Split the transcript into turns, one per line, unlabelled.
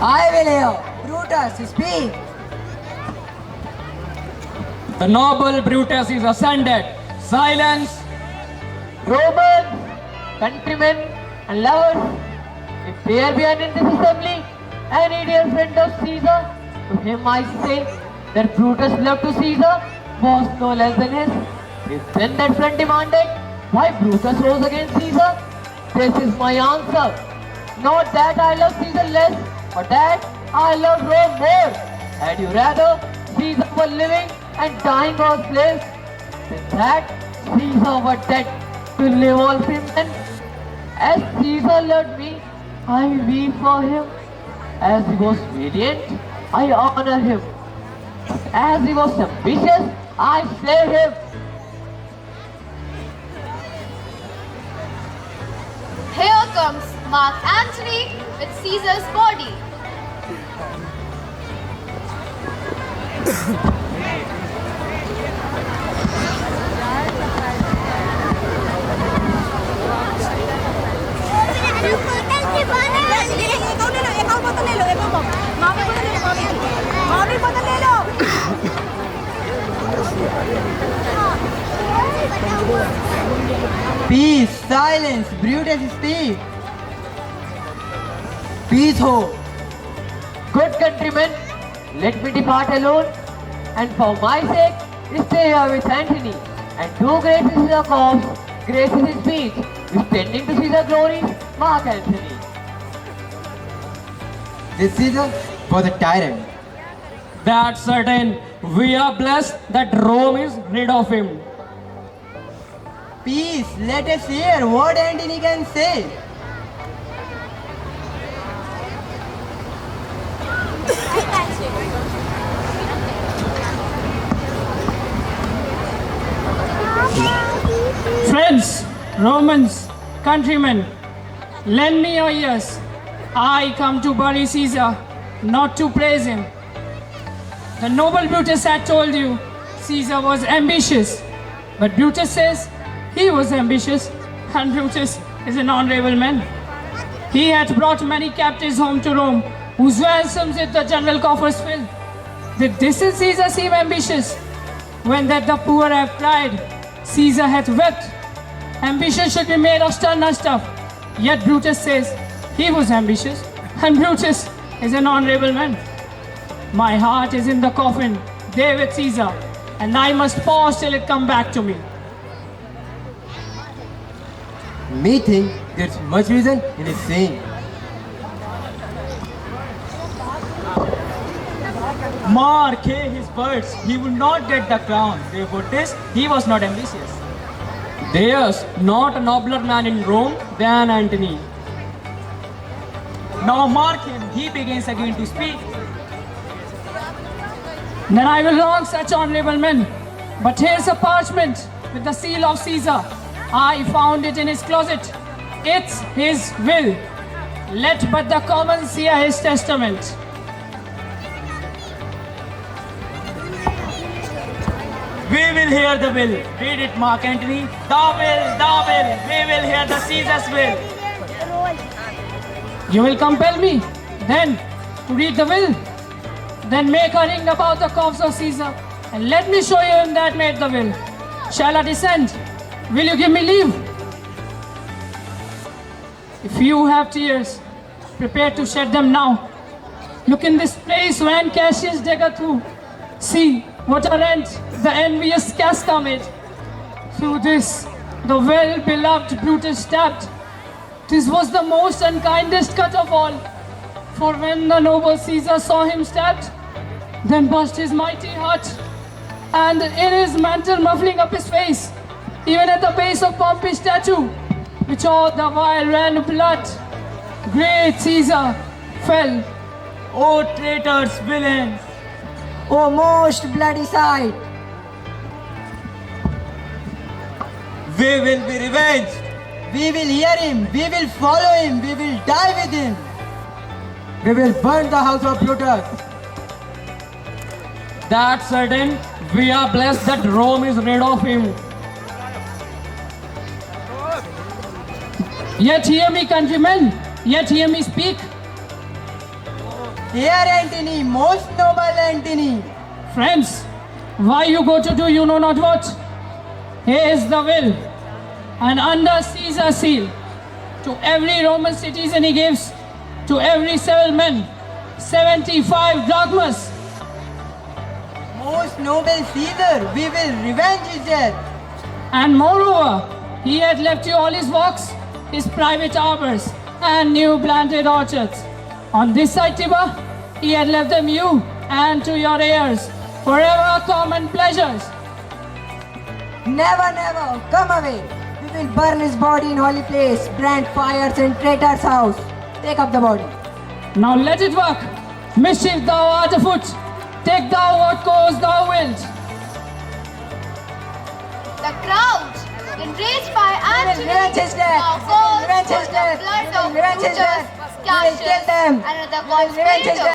I will hear. Brutus, speak.
The noble Brutus is ascended. Silence!
Romans, countrymen, and lovers, if there be an in this assembly any dear friend of Caesar, to him I say that Brutus' love to Caesar was no less than his. If then that friend demanded why Brutus rose against Caesar, this is my answer. Not that I love Caesar less, but that I love Rome more. Had you rather Caesar were living and dying or slaves, than that Caesar were dead to live all free men? As Caesar loved me, I weep for him. As he was valiant, I honor him. But as he was ambitious, I slay him.
Here comes Mark Antony with Caesar's body.
Peace, silence, Brutus, speak. Peace, ho.
Good countrymen, let me depart alone, and for my sake, stay here with Antony, and do grace is Caesar's cause, grace is his speech, extending to Caesar's glory, Mark Antony.
This Caesar was a tyrant.
That's certain. We are blessed that Rome is rid of him.
Peace, let us hear what Antony can say.
Friends, Romans, countrymen, lend me your ears. I come to bury Caesar, not to praise him. The noble Brutus had told you Caesar was ambitious, but Brutus says he was ambitious, and Brutus is an honorable man. He had brought many captives home to Rome, whose ransoms did the general coffers fill. Did this in Caesar seem ambitious? When that the poor have cried, Caesar hath wept. Ambition should be made of sterner stuff. Yet Brutus says he was ambitious, and Brutus is an honorable man. My heart is in the coffin, there with Caesar, and I must pause till it come back to me.
Methinks there's much reason in his saying.
Mark his words, he would not get the crown. Therefore this, he was not ambitious.
There's not a nobler man in Rome than Antony.
Now mark him, he begins again to speak.
Then I will wrong such honorable men. But here's a parchment with the seal of Caesar. I found it in his closet. It's his will. Let but the commons hear his testament.
We will hear the will. Read it, Mark Antony. Thou will. We will hear the Caesar's will.
You will compel me, then, to read the will. Then make a ring about the corpse of Caesar, and let me show you him that made the will. Shall I descend? Will you give me leave? If you have tears, prepare to shed them now. Look in this place when Cassius dagger through. See what a rent the envious Casca made. Through this, the well-beloved Brutus stabbed. This was the most unkindest cut of all. For when the noble Caesar saw him stabbed, then burst his mighty heart, and in his mantle muffling up his face, even at the base of Pompey's statue, which all the while ran blood, great Caesar fell.
O traitors, villains!
O most bloody sight!
We will be revenged.
We will hear him, we will follow him, we will die with him. We will burn the house of Brutus.
That's certain. We are blessed that Rome is rid of him.
Yet hear me, countrymen, yet hear me speak.
Here Antony, most noble Antony.
Friends, why you go to do you know not what? Here is the will, and under Caesar's seal, to every Roman citizen he gives, to every civil man, 75 drachmas.
Most noble Caesar, we will revenge his death.
And moreover, he had left you all his walks, his private arbors, and new planted orchards. On this side, Tiber, he had left them you and to your heirs, forever common pleasures.
Never, never, come away. We will burn his body in holy place, brand fires in traitor's house. Take up the body.
Now let it work. Mischief thou art afoot. Take thou what course thou wilt.
The crowd, enraged by Antony,
revenge his death.
now calls
Revenge
for
his
the
death.
blood of
Revenge his
Brutus,
death. We will kill
Cassius,
them.
and the
We will revenge his
conspirators.